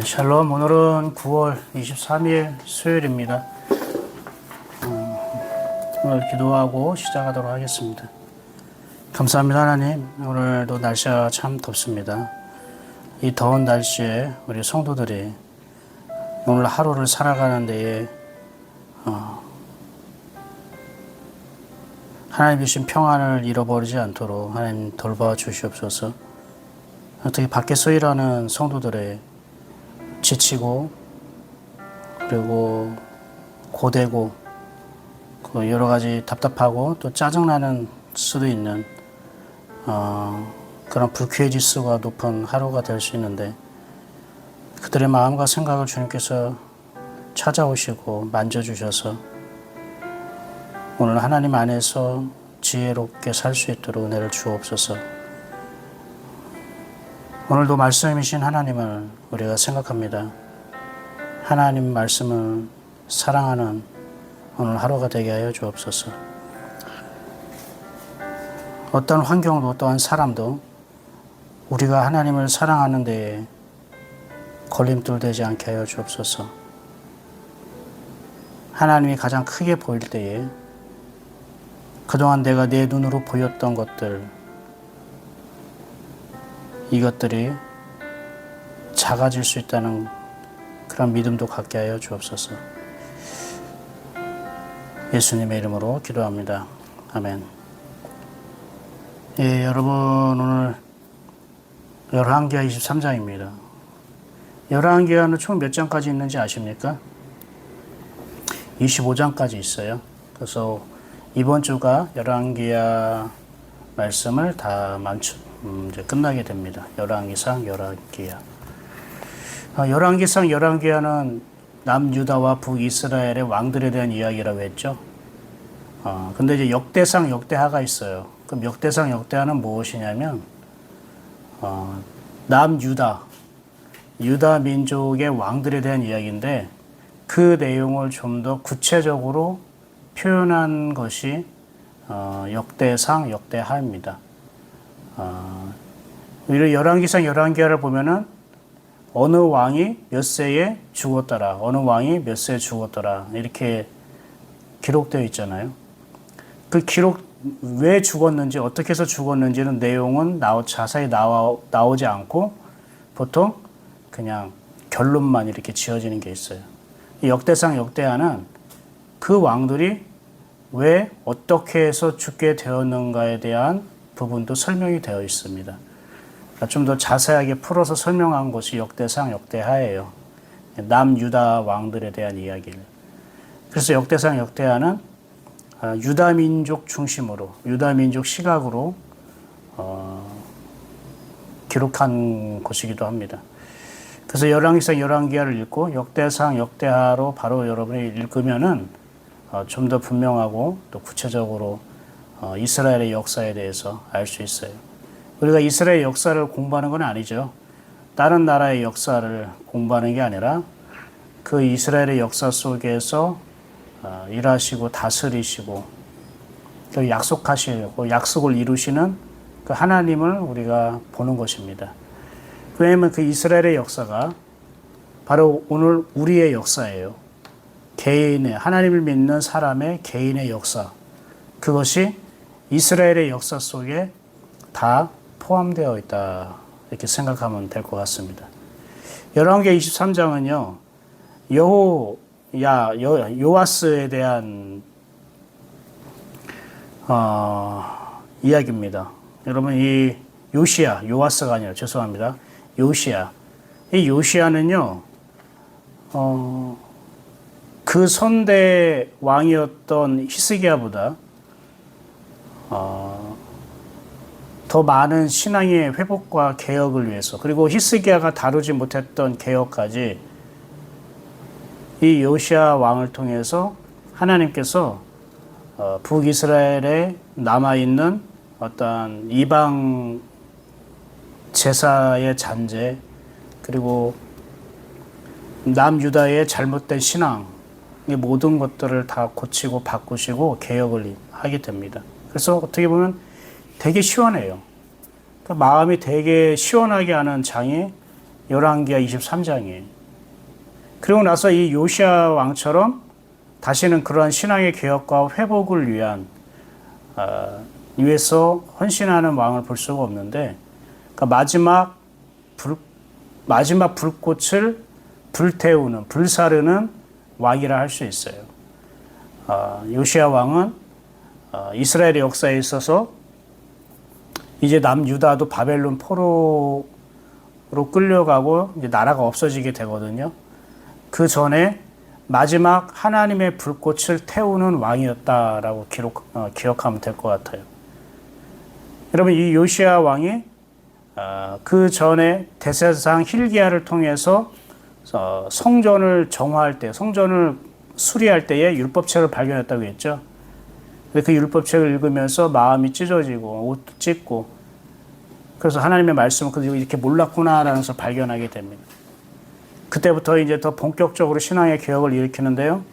샬롬, 오늘은 9월 23일 수요일입니다. 오늘 기도하고 시작하도록 하겠습니다. 감사합니다 하나님. 오늘도 날씨가 참 덥습니다. 이 더운 날씨에 우리 성도들이 오늘 하루를 살아가는 데에 하나님 주신 평안을 잃어버리지 않도록 하나님 돌봐 주시옵소서. 특히 밖에서 일하는 성도들의 지치고 그리고 고되고 여러 가지 답답하고 또 짜증나는 수도 있는 그런 불쾌지수가 높은 하루가 될 수 있는데 그들의 마음과 생각을 주님께서 찾아오시고 만져주셔서 오늘 하나님 안에서 지혜롭게 살 수 있도록 은혜를 주옵소서. 오늘도 말씀이신 하나님을 우리가 생각합니다. 하나님 말씀을 사랑하는 오늘 하루가 되게 하여 주옵소서. 어떤 환경도 어떠한 사람도 우리가 하나님을 사랑하는 데에 걸림돌 되지 않게 하여 주옵소서. 하나님이 가장 크게 보일 때에 그동안 내가 내 눈으로 보였던 것들, 이것들이 작아질 수 있다는 그런 믿음도 갖게 하여 주옵소서. 예수님의 이름으로 기도합니다. 아멘. 예, 여러분 오늘 열왕기하 23장입니다. 열왕기하는 총 몇 장까지 있는지 아십니까? 25장까지 있어요. 그래서 이번 주가 열왕기하 말씀을 다 이제 끝나게 됩니다. 열왕기상, 열왕기하. 열왕기상, 열왕기하는 남유다와 북이스라엘의 왕들에 대한 이야기라고 했죠. 근데 이제 역대상, 역대하가 있어요. 그럼 역대상, 역대하는 무엇이냐면 남유다, 유다 민족의 왕들에 대한 이야기인데 그 내용을 좀 더 구체적으로 표현한 것이 역대상, 역대하입니다. 오히려 열왕기상, 열왕기하를 보면은 어느 왕이 몇 세에 죽었더라, 어느 왕이 몇 세에 죽었더라 이렇게 기록되어 있잖아요. 그 기록 왜 죽었는지 어떻게 해서 죽었는지는 내용은 자세히 나오지 않고 보통 그냥 결론만 이렇게 지어지는 게 있어요. 이 역대상, 역대하는 그 왕들이 왜 어떻게 해서 죽게 되었는가에 대한 부분도 설명이 되어 있습니다. 좀 더 자세하게 풀어서 설명한 것이 역대상, 역대하예요. 남유다 왕들에 대한 이야기를. 그래서 역대상, 역대하는 유다 민족 중심으로, 유다 민족 시각으로 기록한 것이기도 합니다. 그래서 열왕기상, 열왕기하를 읽고 역대상, 역대하로 바로 여러분이 읽으면은 좀 더 분명하고 또 구체적으로 이스라엘의 역사에 대해서 알 수 있어요. 우리가 이스라엘 역사를 공부하는 건 아니죠. 다른 나라의 역사를 공부하는 게 아니라 그 이스라엘의 역사 속에서 일하시고 다스리시고 또 약속하시고 약속을 이루시는 그 하나님을 우리가 보는 것입니다. 왜냐하면 그 이스라엘의 역사가 바로 오늘 우리의 역사예요. 개인의, 하나님을 믿는 사람의 개인의 역사. 그것이 이스라엘의 역사 속에 다 포함되어 있다. 이렇게 생각하면 될 것 같습니다. 열왕기하 23장은요, 요아스에 대한 이야기입니다. 여러분 이 요아스가 아니라 죄송합니다. 요시야. 이 요시야는요, 그 선대 왕이었던 히스기야보다 더 많은 신앙의 회복과 개혁을 위해서, 그리고 히스기야가 다루지 못했던 개혁까지 이 요시야 왕을 통해서 하나님께서 북이스라엘에 남아있는 어떠한 이방 제사의 잔재, 그리고 남유다의 잘못된 신앙, 이 모든 것들을 다 고치고 바꾸시고 개혁을 하게 됩니다. 그래서 어떻게 보면 되게 시원해요. 그러니까 마음이 되게 시원하게 하는 장이 열왕기하 23장이에요. 그리고 나서 이 요시야 왕처럼 다시는 그러한 신앙의 개혁과 회복을 위해서 헌신하는 왕을 볼 수가 없는데, 그러니까 마지막 불꽃을 불태우는, 불사르는 왕이라 할 수 있어요. 요시야 왕은 이스라엘의 역사에 있어서 이제 남유다도 바벨론 포로로 끌려가고 이제 나라가 없어지게 되거든요. 그 전에 마지막 하나님의 불꽃을 태우는 왕이었다라고 기억하면 될 것 같아요. 여러분, 이 요시야 왕이 그 전에 대제사장 hil기야를 통해서 성전을 정화할 때, 성전을 수리할 때에 율법책을 발견했다고 했죠. 그 율법책을 읽으면서 마음이 찢어지고 옷도 찢고, 그래서 하나님의 말씀을 이렇게 몰랐구나라는 것을 발견하게 됩니다. 그때부터 이제 더 본격적으로 신앙의 개혁을 일으키는데요.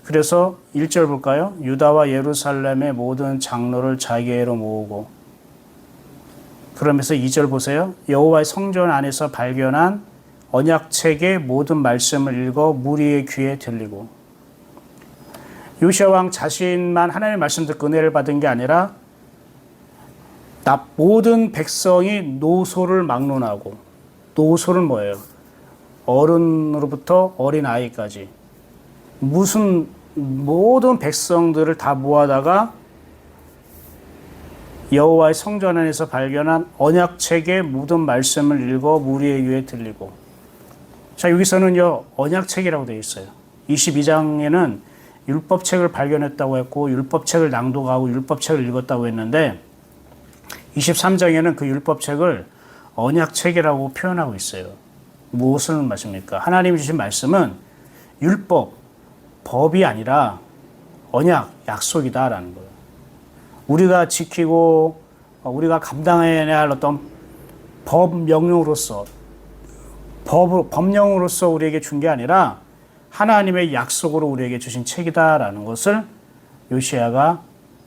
그래서 1절 볼까요? 유다와 예루살렘의 모든 장로를 자기에게로 모으고, 그러면서 2절 보세요. 여호와의 성전 안에서 발견한 언약책의 모든 말씀을 읽어 무리의 귀에 들리고. 요시야 왕 자신만 하나님의 말씀 듣고 은혜를 받은 게 아니라 모든 백성이 노소를 막론하고, 노소는 뭐예요? 어른으로부터 어린아이까지 모든 백성들을 다 모아다가 여호와의 성전 안에서 발견한 언약책의 모든 말씀을 읽어 무리의 귀에 들리고. 자, 여기서는요, 언약책이라고 되어 있어요. 22장에는 율법책을 발견했다고 했고, 율법책을 낭독하고 율법책을 읽었다고 했는데, 23장에는 그 율법책을 언약책이라고 표현하고 있어요. 무엇을 말씀입니까? 하나님이 주신 말씀은 율법, 법이 아니라 언약, 약속이다라는 거예요. 우리가 지키고 우리가 감당해야 할 어떤 법령으로서 우리에게 준 게 아니라 하나님의 약속으로 우리에게 주신 책이다라는 것을 요시야가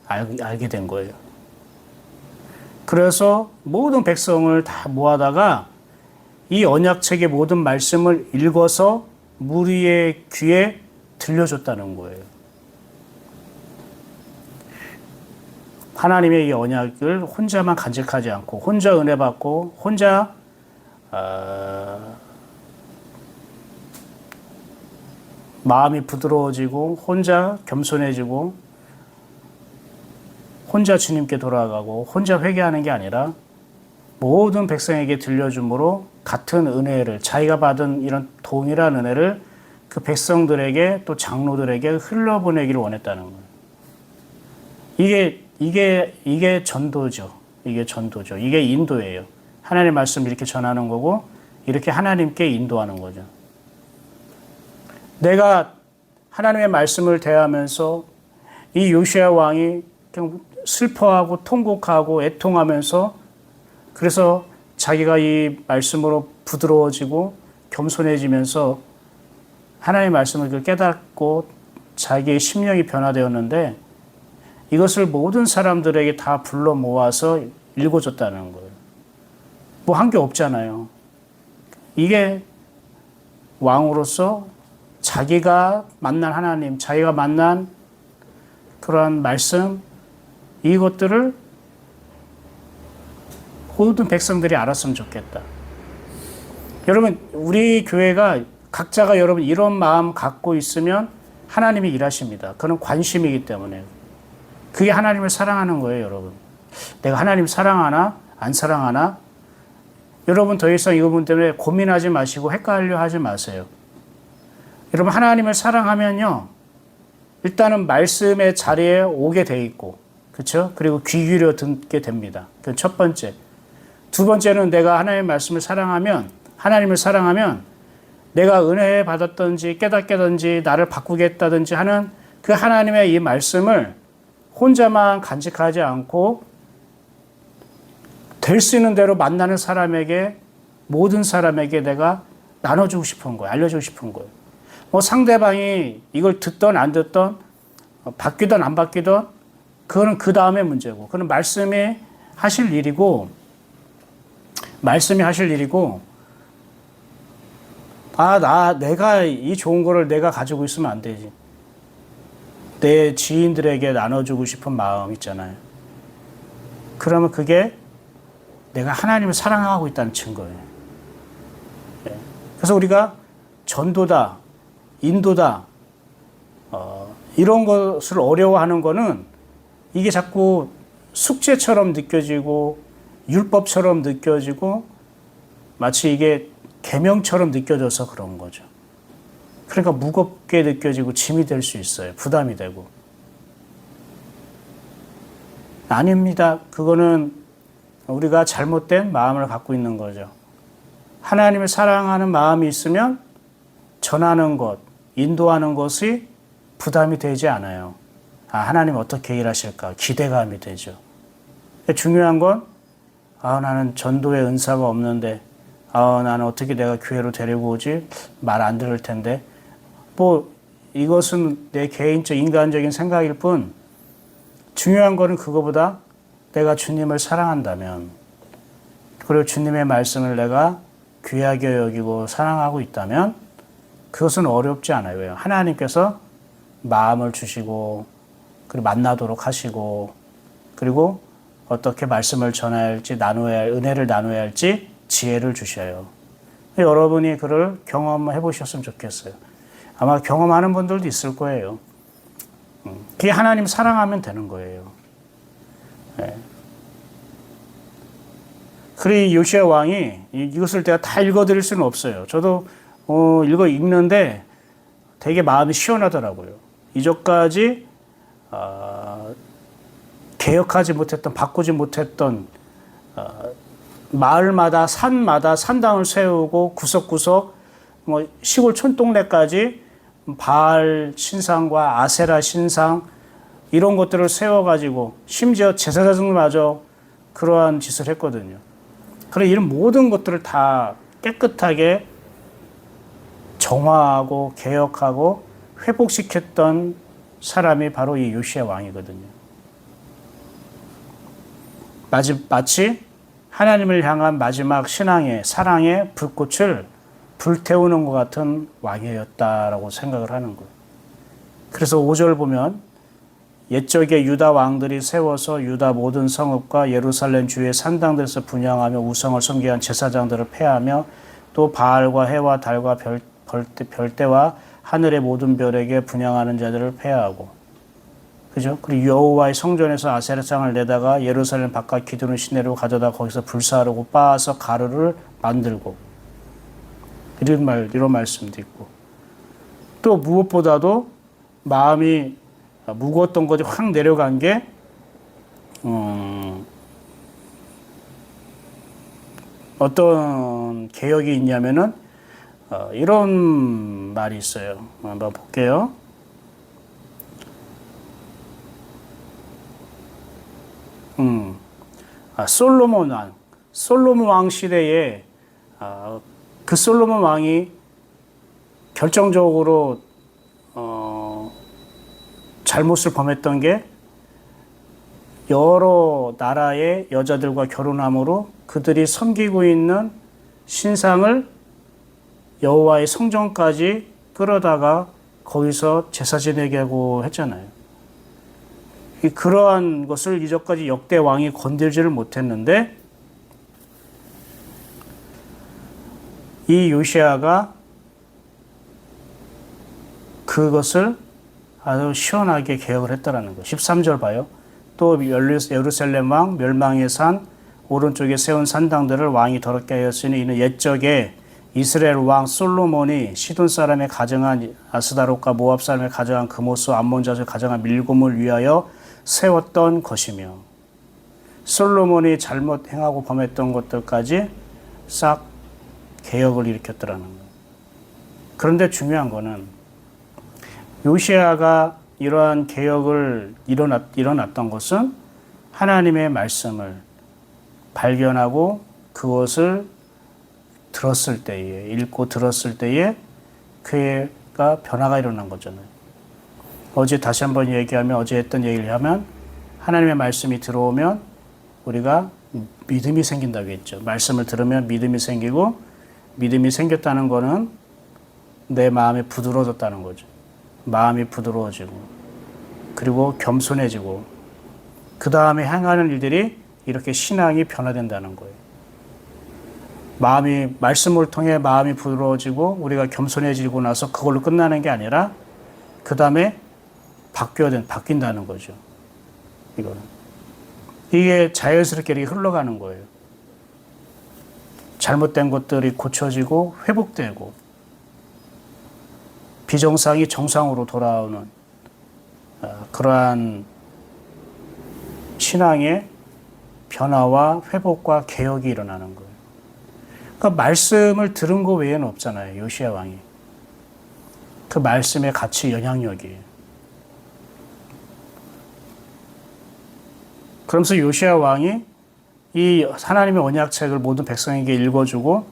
알게 된 거예요. 그래서 모든 백성을 다 모아다가 이 언약책의 모든 말씀을 읽어서 무리의 귀에 들려줬다는 거예요. 하나님의 이 언약을 혼자만 간직하지 않고, 혼자 은혜 받고, 혼자 마음이 부드러워지고, 혼자 겸손해지고, 혼자 주님께 돌아가고, 혼자 회개하는 게 아니라 모든 백성에게 들려줌으로 같은 은혜를, 자기가 받은 이런 동일한 은혜를 그 백성들에게 또 장로들에게 흘려보내기를 원했다는 거예요. 이게 전도죠. 이게 인도예요. 하나님의 말씀을 이렇게 전하는 거고, 이렇게 하나님께 인도하는 거죠. 내가 하나님의 말씀을 대하면서 이 요시야 왕이 슬퍼하고 통곡하고 애통하면서, 그래서 자기가 이 말씀으로 부드러워지고 겸손해지면서 하나님의 말씀을 깨닫고 자기의 심령이 변화되었는데, 이것을 모든 사람들에게 다 불러 모아서 읽어줬다는 거예요. 뭐 한 게 없잖아요. 이게 왕으로서 자기가 만난 하나님, 자기가 만난 그러한 말씀, 이것들을 모든 백성들이 알았으면 좋겠다. 여러분, 우리 교회가 각자가 여러분 이런 마음 갖고 있으면 하나님이 일하십니다. 그건 관심이기 때문에. 그게 하나님을 사랑하는 거예요, 여러분. 내가 하나님 사랑하나? 안 사랑하나? 여러분 더 이상 이 부분 때문에 고민하지 마시고 헷갈려 하지 마세요. 여러분, 하나님을 사랑하면요, 일단은 말씀의 자리에 오게 돼 있고, 그렇죠? 그리고 귀 기울여 듣게 됩니다. 그 첫 번째. 두 번째는 내가 하나님의 말씀을 사랑하면, 하나님을 사랑하면 내가 은혜 받았든지 깨닫게든지 나를 바꾸겠다든지 하는 그 하나님의 이 말씀을 혼자만 간직하지 않고 될 수 있는 대로 만나는 사람에게, 모든 사람에게 내가 나눠주고 싶은 거예요. 알려주고 싶은 거예요. 뭐 상대방이 이걸 듣던 안 듣던, 바뀌던 안 바뀌던, 그거는 그 다음의 문제고, 그건 말씀이 하실 일이고, 내가 이 좋은 거를 내가 가지고 있으면 안 되지. 내 지인들에게 나눠주고 싶은 마음 있잖아요. 그러면 그게 내가 하나님을 사랑하고 있다는 증거예요. 그래서 우리가 전도다, 인도다, 이런 것을 어려워하는 거는 이게 자꾸 숙제처럼 느껴지고 율법처럼 느껴지고 마치 이게 계명처럼 느껴져서 그런 거죠. 그러니까 무겁게 느껴지고 짐이 될 수 있어요. 부담이 되고. 아닙니다. 그거는 우리가 잘못된 마음을 갖고 있는 거죠. 하나님을 사랑하는 마음이 있으면 전하는 것, 인도하는 것이 부담이 되지 않아요. 하나님 어떻게 일하실까? 기대감이 되죠. 중요한 건 나는 전도의 은사가 없는데 나는 어떻게 내가 교회로 데리고 오지? 말 안 들을 텐데. 이것은 내 개인적 인간적인 생각일 뿐 중요한 거는 그거보다 내가 주님을 사랑한다면 그리고 주님의 말씀을 내가 귀하게 여기고 사랑하고 있다면 그것은 어렵지 않아요. 왜요? 하나님께서 마음을 주시고 그리고 만나도록 하시고 그리고 어떻게 말씀을 전해야 할지 은혜를 나눠야 할지 지혜를 주셔요. 여러분이 그를 경험해 보셨으면 좋겠어요. 아마 경험하는 분들도 있을 거예요. 그게 하나님 사랑하면 되는 거예요. 네. 그리고 요시야 왕이 이것을 제가 다 읽어드릴 수는 없어요. 저도 읽는데 되게 마음이 시원하더라고요. 이전까지 개혁하지 못했던, 바꾸지 못했던 마을마다 산마다 산당을 세우고 구석구석 시골 촌동네까지 바알 신상과 아세라 신상 이런 것들을 세워가지고 심지어 제사장들마저 그러한 짓을 했거든요. 그래 이런 모든 것들을 다 깨끗하게 정화하고 개혁하고 회복시켰던 사람이 바로 이 요시야 왕이거든요. 마치 하나님을 향한 마지막 신앙의 사랑의 불꽃을 불태우는 것 같은 왕이었다라고 생각을 하는 거예요. 그래서 5절 보면 옛적에 유다 왕들이 세워서 유다 모든 성읍과 예루살렘 주의 산당들에서 분향하며 우상을 섬기게 한 제사장들을 패하며 또 바알과 해와 달과 별대와 하늘의 모든 별에게 분향하는 자들을 패하고 그죠? 그리고 여호와의 성전에서 아세라상을 내다가 예루살렘 바깥 기둥을 시내로 가져다 거기서 불사르고 빻아서 가루를 만들고 이런 말씀도 있고 또 무엇보다도 마음이 무거웠던 것이 확 내려간 게 어떤 개혁이 있냐면은 이런 말이 있어요. 한번 볼게요. 솔로몬 왕 시대에 그 솔로몬 왕이 결정적으로 잘못을 범했던 게 여러 나라의 여자들과 결혼함으로 그들이 섬기고 있는 신상을 여호와의 성전까지 끌어다가 거기서 제사 지내게 하고 했잖아요. 그러한 것을 이전까지 역대 왕이 건들지를 못했는데 이 요시야가 그것을 아주 시원하게 개혁을 했다라는 거. 13절 봐요. 또 예루살렘 왕 멸망의 산 오른쪽에 세운 산당들을 왕이 더럽게 하였으니 이는 옛적에 이스라엘 왕 솔로몬이 시돈 사람의 가정한 아스다롯과 모압 사람의 가정한 그모스 암몬 자손의 가정한 밀곰을 위하여 세웠던 것이며 솔로몬이 잘못 행하고 범했던 것들까지 싹 개혁을 일으켰더라는 거예요. 그런데 중요한 거는 요시야가 이러한 개혁을 일어났던 것은 하나님의 말씀을 발견하고 그것을 들었을 때에 읽고 들었을 때에 그가 변화가 일어난 거잖아요. 어제 다시 한번 얘기하면 어제 했던 얘기를 하면 하나님의 말씀이 들어오면 우리가 믿음이 생긴다고 했죠. 말씀을 들으면 믿음이 생기고 믿음이 생겼다는 거는 내 마음이 부드러워졌다는 거죠. 마음이 부드러워지고 그리고 겸손해지고 그 다음에 행하는 일들이 이렇게 신앙이 변화된다는 거예요. 말씀을 통해 마음이 부드러워지고 우리가 겸손해지고 나서 그걸로 끝나는 게 아니라 그 다음에 바뀐다는 거죠. 이게 자연스럽게 이렇게 흘러가는 거예요. 잘못된 것들이 고쳐지고 회복되고 비정상이 정상으로 돌아오는 그러한 신앙의 변화와 회복과 개혁이 일어나는 거예요. 그러니까 말씀을 들은 거 외에는 없잖아요. 요시야 왕이. 그 말씀의 가치 영향력이에요. 그러면서 요시야 왕이 이 하나님의 언약책을 모든 백성에게 읽어주고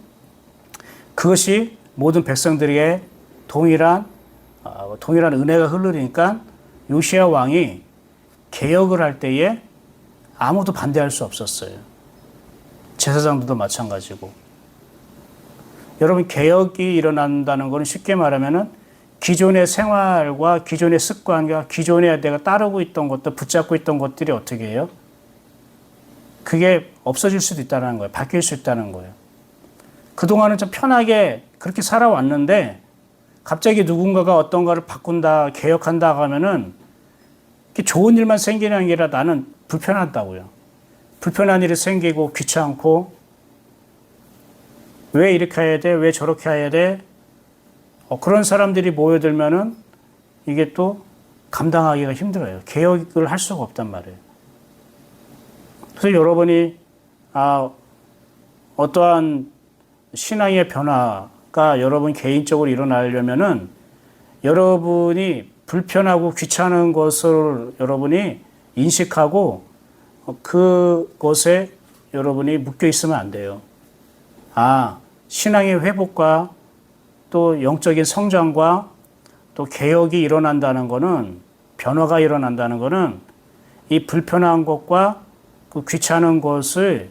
그것이 모든 백성들에게 동일한 은혜가 흐르니까 요시야 왕이 개혁을 할 때에 아무도 반대할 수 없었어요. 제사장들도 마찬가지고. 여러분, 개혁이 일어난다는 것은 쉽게 말하면은 기존의 생활과 기존의 습관과 기존에 내가 따르고 있던 것들, 붙잡고 있던 것들이 어떻게 해요? 그게 없어질 수도 있다는 거예요. 바뀔 수 있다는 거예요. 그동안은 좀 편하게 그렇게 살아왔는데 갑자기 누군가가 어떤가를 바꾼다, 개혁한다 하면은 좋은 일만 생기는 게 아니라 나는 불편하다고요. 불편한 일이 생기고 귀찮고 왜 이렇게 해야 돼? 왜 저렇게 해야 돼? 그런 사람들이 모여들면은 이게 또 감당하기가 힘들어요. 개혁을 할 수가 없단 말이에요. 그래서 여러분이 어떠한 신앙의 변화가 여러분 개인적으로 일어나려면은 여러분이 불편하고 귀찮은 것을 여러분이 인식하고 그것에 여러분이 묶여 있으면 안 돼요. 신앙의 회복과 또 영적인 성장과 또 개혁이 일어난다는 것은, 변화가 일어난다는 것은 이 불편한 것과 그 귀찮은 것을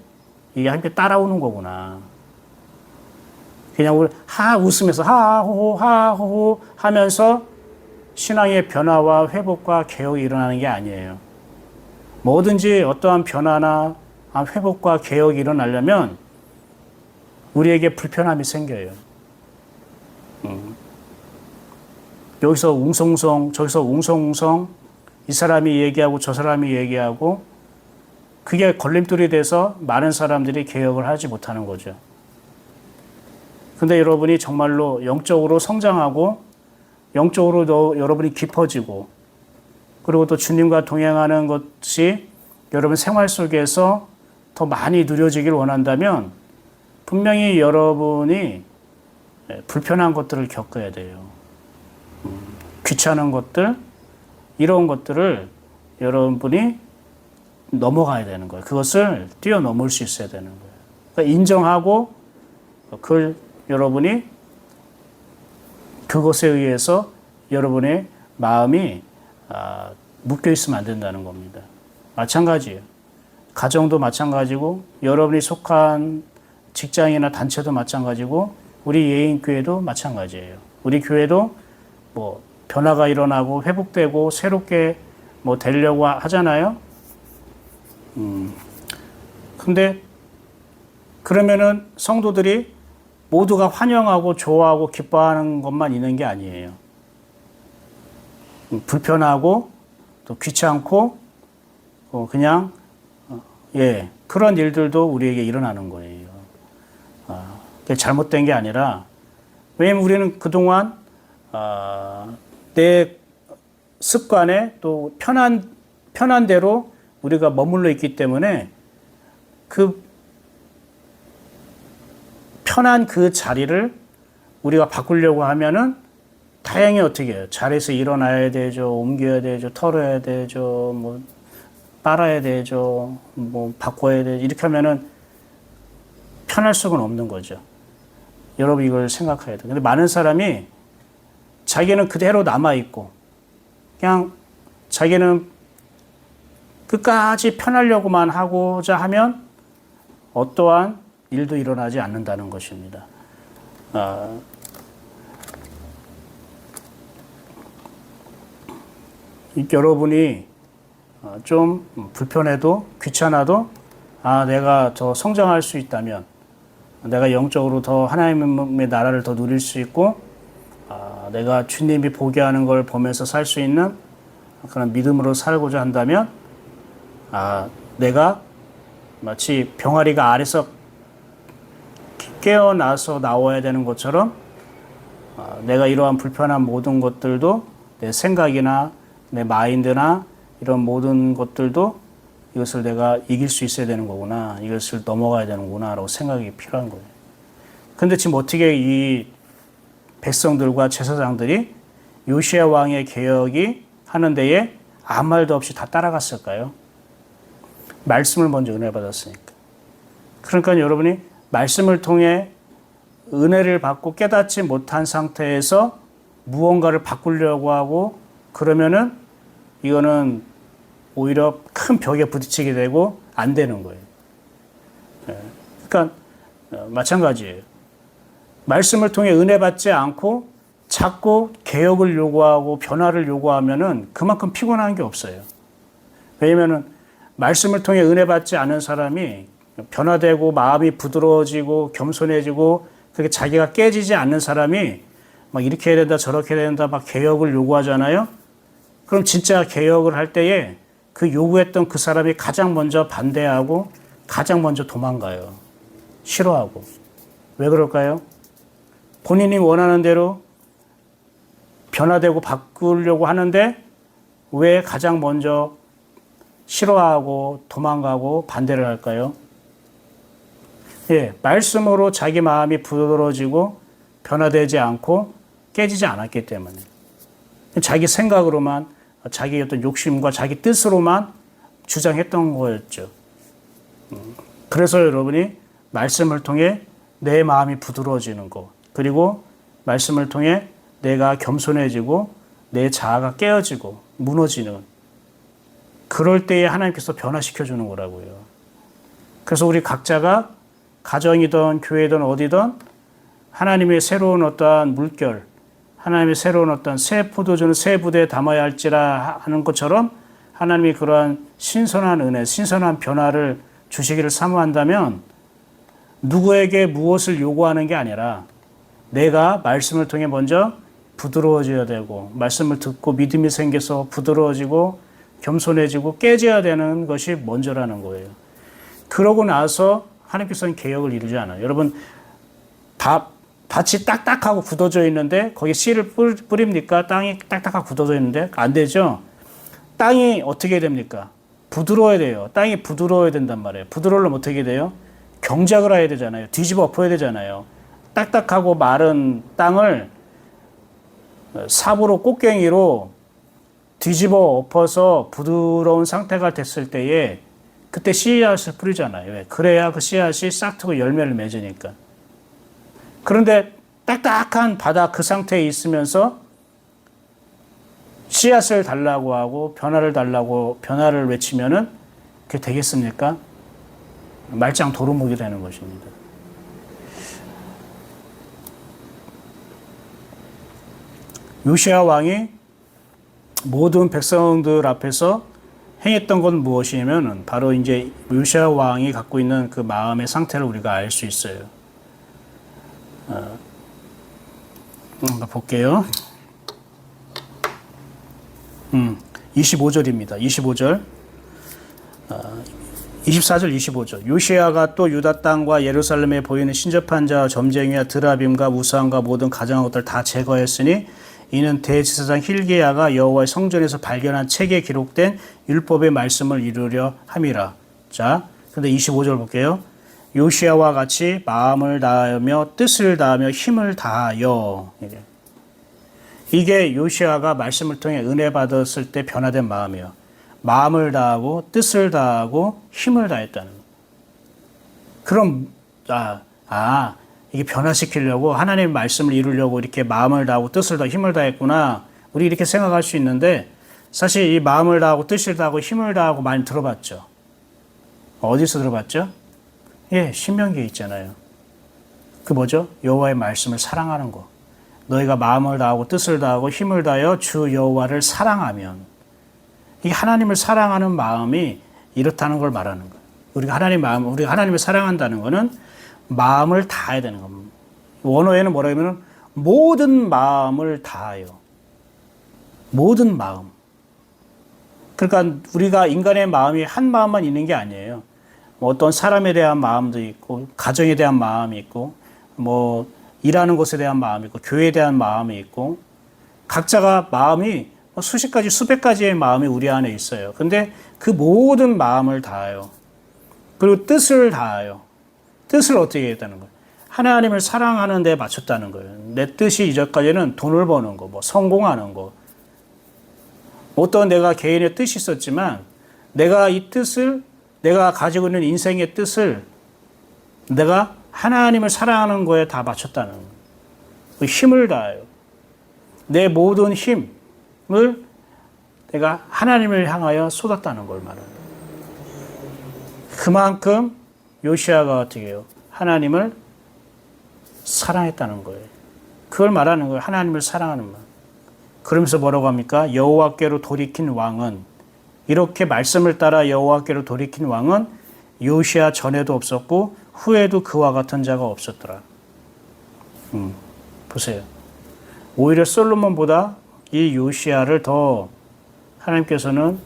이게 함께 따라오는 거구나. 그냥 우리 웃으면서 하호호 하면서 신앙의 변화와 회복과 개혁이 일어나는 게 아니에요. 뭐든지 어떠한 변화나 회복과 개혁이 일어나려면 우리에게 불편함이 생겨요. 여기서 웅성웅성, 저기서 웅성웅성, 이 사람이 얘기하고 저 사람이 얘기하고 그게 걸림돌이 돼서 많은 사람들이 개혁을 하지 못하는 거죠. 근데 여러분이 정말로 영적으로 성장하고 영적으로도 여러분이 깊어지고 그리고 또 주님과 동행하는 것이 여러분 생활 속에서 더 많이 누려지길 원한다면 분명히 여러분이 불편한 것들을 겪어야 돼요. 귀찮은 것들, 이런 것들을 여러분이 넘어가야 되는 거예요. 그것을 뛰어넘을 수 있어야 되는 거예요. 그러니까 인정하고 그걸 여러분이 그것에 의해서 여러분의 마음이 묶여 있으면 안 된다는 겁니다. 마찬가지예요. 가정도 마찬가지고 여러분이 속한 직장이나 단체도 마찬가지고 우리 예인교회도 마찬가지예요. 우리 교회도 변화가 일어나고 회복되고 새롭게 되려고 하잖아요. 근데 그러면은 성도들이 모두가 환영하고 좋아하고 기뻐하는 것만 있는 게 아니에요. 불편하고 또 귀찮고 그냥 그런 일들도 우리에게 일어나는 거예요. 그게 잘못된 게 아니라 왜냐면 우리는 그동안 내 습관에 또 편한 대로 우리가 머물러 있기 때문에 그 편한 그 자리를 우리가 바꾸려고 하면은 다행히 어떻게 해요? 자리에서 일어나야 되죠. 옮겨야 되죠. 털어야 되죠. 빨아야 되죠. 바꿔야 되죠. 이렇게 하면은 편할 수는 없는 거죠. 여러분 이걸 생각해야 돼요. 근데 많은 사람이 자기는 그대로 남아있고 그냥 자기는 끝까지 편하려고만 하고자 하면 어떠한 일도 일어나지 않는다는 것입니다. 여러분이 좀 불편해도 귀찮아도 내가 더 성장할 수 있다면, 내가 영적으로 더 하나님의 나라를 더 누릴 수 있고, 내가 주님이 보게 하는 걸 보면서 살 수 있는 그런 믿음으로 살고자 한다면, 내가 마치 병아리가 알에서 깨어나서 나와야 되는 것처럼, 내가 이러한 불편한 모든 것들도 내 생각이나 내 마인드나 이런 모든 것들도 이것을 내가 이길 수 있어야 되는 거구나, 이것을 넘어가야 되는구나 라고 생각이 필요한 거예요. 근데 지금 어떻게 이 백성들과 제사장들이 요시야 왕의 개혁이 하는 데에 아무 말도 없이 다 따라갔을까요? 말씀을 먼저 은혜 받았으니까. 그러니까 여러분이 말씀을 통해 은혜를 받고 깨닫지 못한 상태에서 무언가를 바꾸려고 하고 그러면은 이거는 오히려 큰 벽에 부딪히게 되고 안 되는 거예요. 그러니까 마찬가지예요. 말씀을 통해 은혜 받지 않고 자꾸 개혁을 요구하고 변화를 요구하면은 그만큼 피곤한 게 없어요. 왜냐면은 말씀을 통해 은혜 받지 않은 사람이 변화되고 마음이 부드러워지고 겸손해지고 그렇게 자기가 깨지지 않는 사람이 막 이렇게 해야 된다 저렇게 해야 된다 막 개혁을 요구하잖아요. 그럼 진짜 개혁을 할 때에 그 요구했던 그 사람이 가장 먼저 반대하고 가장 먼저 도망가요. 싫어하고. 왜 그럴까요? 본인이 원하는 대로 변화되고 바꾸려고 하는데 왜 가장 먼저 싫어하고 도망가고 반대를 할까요? 말씀으로 자기 마음이 부드러워지고 변화되지 않고 깨지지 않았기 때문에 자기 생각으로만 자기 어떤 욕심과 자기 뜻으로만 주장했던 거였죠. 그래서 여러분이 말씀을 통해 내 마음이 부드러워지는 것, 그리고 말씀을 통해 내가 겸손해지고 내 자아가 깨어지고 무너지는, 그럴 때에 하나님께서 변화시켜 주는 거라고요. 그래서 우리 각자가 가정이든 교회든 어디든 하나님의 새로운 어떠한 물결, 하나님의 새로운 어떤 새 포도주는 새 부대에 담아야 할지라 하는 것처럼 하나님이 그러한 신선한 은혜, 신선한 변화를 주시기를 사모한다면 누구에게 무엇을 요구하는 게 아니라 내가 말씀을 통해 먼저 부드러워져야 되고, 말씀을 듣고 믿음이 생겨서 부드러워지고 겸손해지고 깨져야 되는 것이 먼저라는 거예요. 그러고 나서 하나님께서는 개혁을 이루지 않아요. 여러분, 밭이 딱딱하고 굳어져 있는데 거기 씨를 뿌립니까? 땅이 딱딱하고 굳어져 있는데 안 되죠. 땅이 어떻게 됩니까? 부드러워야 돼요. 땅이 부드러워야 된단 말이에요. 부드러우려면 어떻게 돼요? 경작을 해야 되잖아요. 뒤집어 엎어야 되잖아요. 딱딱하고 마른 땅을 삽으로 꽃갱이로 뒤집어 엎어서 부드러운 상태가 됐을 때에 그때 씨앗을 뿌리잖아요. 그래야 그 씨앗이 싹트고 열매를 맺으니까. 그런데 딱딱한 바닥 그 상태에 있으면서 씨앗을 달라고 하고 변화를 외치면은 그게 되겠습니까? 말짱 도루묵이 되는 것입니다. 요시야 왕이 모든 백성들 앞에서 행했던 건 무엇이냐면 바로 이제 요시야 왕이 갖고 있는 그 마음의 상태를 우리가 알 수 있어요. 한번 볼게요. 25절입니다. 25절. 24절 25절. 요시야가 또 유다 땅과 예루살렘에 보이는 신접한 자와 점쟁이와 드라빔과 우상과 모든 가증한 것들 다 제거했으니 이는 대제사장 hil기야가 여호와의 성전에서 발견한 책에 기록된 율법의 말씀을 이루려 함이라. 자, 근데 25절 볼게요. 요시야와 같이 마음을 다하며 뜻을 다하며 힘을 다하여. 이게 요시야가 말씀을 통해 은혜 받았을 때 변화된 마음이에요. 마음을 다하고 뜻을 다하고 힘을 다했다는 거. 그럼 이게 변화시키려고 하나님의 말씀을 이루려고 이렇게 마음을 다하고 뜻을 다하고 힘을 다했구나. 우리 이렇게 생각할 수 있는데 사실 이 마음을 다하고 뜻을 다하고 힘을 다하고 많이 들어봤죠. 어디서 들어봤죠? 신명기에 있잖아요. 그 뭐죠? 여호와의 말씀을 사랑하는 거. 너희가 마음을 다하고 뜻을 다하고 힘을 다하여 주 여호와를 사랑하면 이 하나님을 사랑하는 마음이 이렇다는 걸 말하는 거예요. 우리가 하나님을 사랑한다는 것은 마음을 다해야 되는 겁니다. 원어에는 뭐라 하면 모든 마음을 다하여. 모든 마음. 그러니까 우리가 인간의 마음이 한 마음만 있는 게 아니에요. 어떤 사람에 대한 마음도 있고, 가정에 대한 마음이 있고, 일하는 곳에 대한 마음이 있고, 교회에 대한 마음이 있고, 각자가 마음이 수십 가지, 수백 가지의 마음이 우리 안에 있어요. 근데 그 모든 마음을 다하여. 그리고 뜻을 다하여. 뜻을 어떻게 했다는 거예요? 하나님을 사랑하는 데 맞췄다는 거예요. 내 뜻이 이전까지는 돈을 버는 거, 성공하는 거. 어떤 내가 개인의 뜻이 있었지만, 내가 이 뜻을, 내가 가지고 있는 인생의 뜻을 내가 하나님을 사랑하는 거에 다 맞췄다는 거예요. 그 힘을 다해요. 내 모든 힘을 내가 하나님을 향하여 쏟았다는 걸 말합니다. 그만큼 요시아가 어떻게 해요? 하나님을 사랑했다는 거예요. 그걸 말하는 거예요. 하나님을 사랑하는 마음. 그러면서 뭐라고 합니까? 여호와께로 돌이킨 왕은, 이렇게 말씀을 따라 여호와께로 돌이킨 왕은 요시아 전에도 없었고 후에도 그와 같은 자가 없었더라. 보세요. 오히려 솔로몬보다 이 요시아를 더 하나님께서는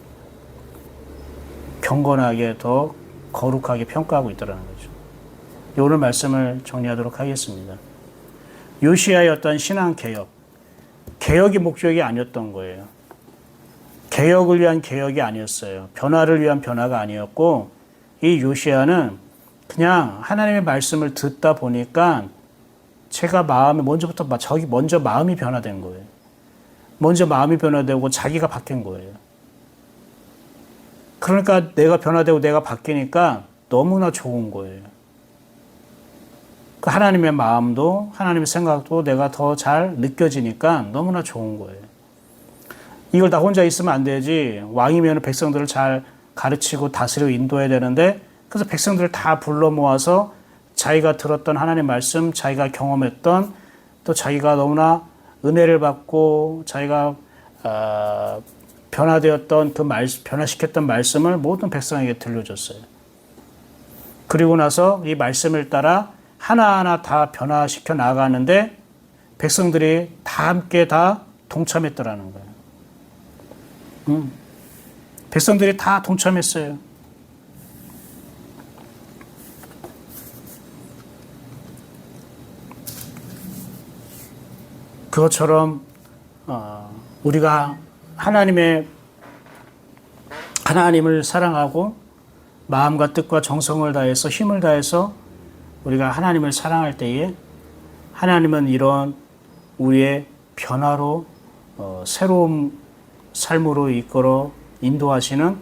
경건하게, 더 거룩하게 평가하고 있더라는 거죠. 오늘 말씀을 정리하도록 하겠습니다. 요시아의 어떤 신앙 개혁이 목적이 아니었던 거예요. 개혁을 위한 개혁이 아니었어요. 변화를 위한 변화가 아니었고, 이 요시아는 그냥 하나님의 말씀을 듣다 보니까 제가 먼저 마음이 변화된 거예요. 먼저 마음이 변화되고 자기가 바뀐 거예요. 그러니까 내가 변화되고 내가 바뀌니까 너무나 좋은 거예요. 하나님의 마음도 하나님의 생각도 내가 더 잘 느껴지니까 너무나 좋은 거예요. 이걸 다 혼자 있으면 안 되지. 왕이면 백성들을 잘 가르치고 다스리고 인도해야 되는데, 그래서 백성들을 다 불러 모아서 자기가 들었던 하나님의 말씀, 자기가 경험했던, 또 자기가 너무나 은혜를 받고 자기가 변화되었던 변화시켰던 말씀을 모든 백성에게 들려줬어요. 그리고 나서 이 말씀을 따라 하나하나 다 변화시켜 나가는데 백성들이 다 함께 다 동참했더라는 거예요. 백성들이 다 동참했어요. 그것처럼 우리가 하나님을 사랑하고 마음과 뜻과 정성을 다해서 힘을 다해서 우리가 하나님을 사랑할 때에 하나님은 이런 우리의 변화로 새로운 삶으로 이끌어 인도하시는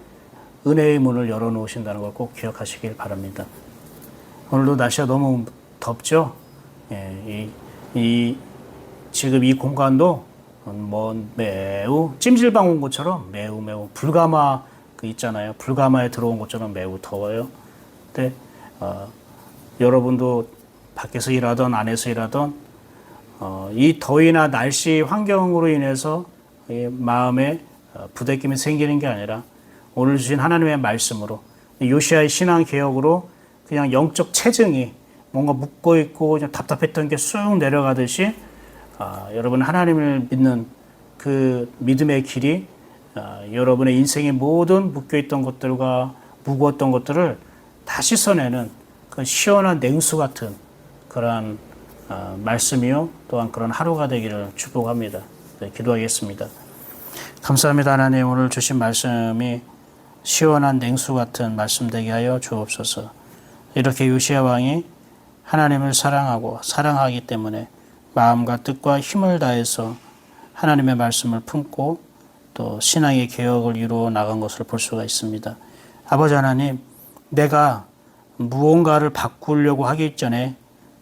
은혜의 문을 열어놓으신다는 걸 꼭 기억하시길 바랍니다. 오늘도 날씨가 너무 덥죠? 예, 지금 이 공간도 매우 찜질방 온 것처럼 매우 불가마 있잖아요. 불가마에 들어온 것처럼 매우 더워요. 근데 여러분도 밖에서 일하던 안에서 일하던 이 더위나 날씨 환경으로 인해서 마음에 부대낌이 생기는 게 아니라 오늘 주신 하나님의 말씀으로, 요시아의 신앙 개혁으로 그냥 영적 체증이 뭔가 묶어 있고 그냥 답답했던 게 쑥 내려가듯이 여러분 하나님을 믿는 그 믿음의 길이 여러분의 인생의 모든 묶여있던 것들과 무거웠던 것들을 다 씻어내는 그 시원한 냉수 같은 그러한 말씀이요, 또한 그런 하루가 되기를 축복합니다. 네, 기도하겠습니다. 감사합니다. 하나님, 오늘 주신 말씀이 시원한 냉수 같은 말씀 되게 하여 주옵소서. 이렇게 요시야 왕이 하나님을 사랑하기 때문에 마음과 뜻과 힘을 다해서 하나님의 말씀을 품고 또 신앙의 개혁을 이루어 나간 것을 볼 수가 있습니다. 아버지 하나님, 내가 무언가를 바꾸려고 하기 전에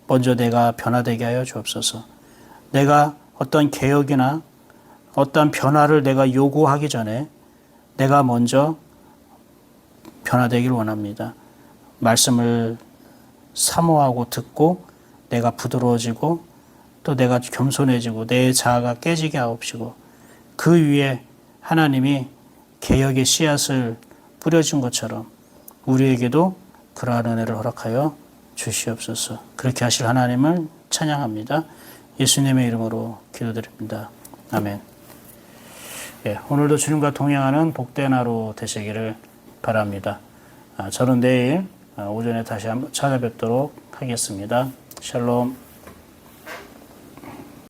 먼저 내가 변화되게 하여 주옵소서. 내가 어떤 개혁이나 어떤 변화를 내가 요구하기 전에 내가 먼저 변화되길 원합니다. 말씀을 사모하고 듣고 내가 부드러워지고 또 내가 겸손해지고 내 자아가 깨지게 하옵시고 그 위에 하나님이 개혁의 씨앗을 뿌려준 것처럼 우리에게도 그러한 은혜를 허락하여 주시옵소서. 그렇게 하실 하나님을 찬양합니다. 예수님의 이름으로 기도드립니다. 아멘. 예, 오늘도 주님과 동행하는 복된 하루 되시기를 바랍니다. 저는 내일 오전에 다시 한번 찾아뵙도록 하겠습니다. 샬롬.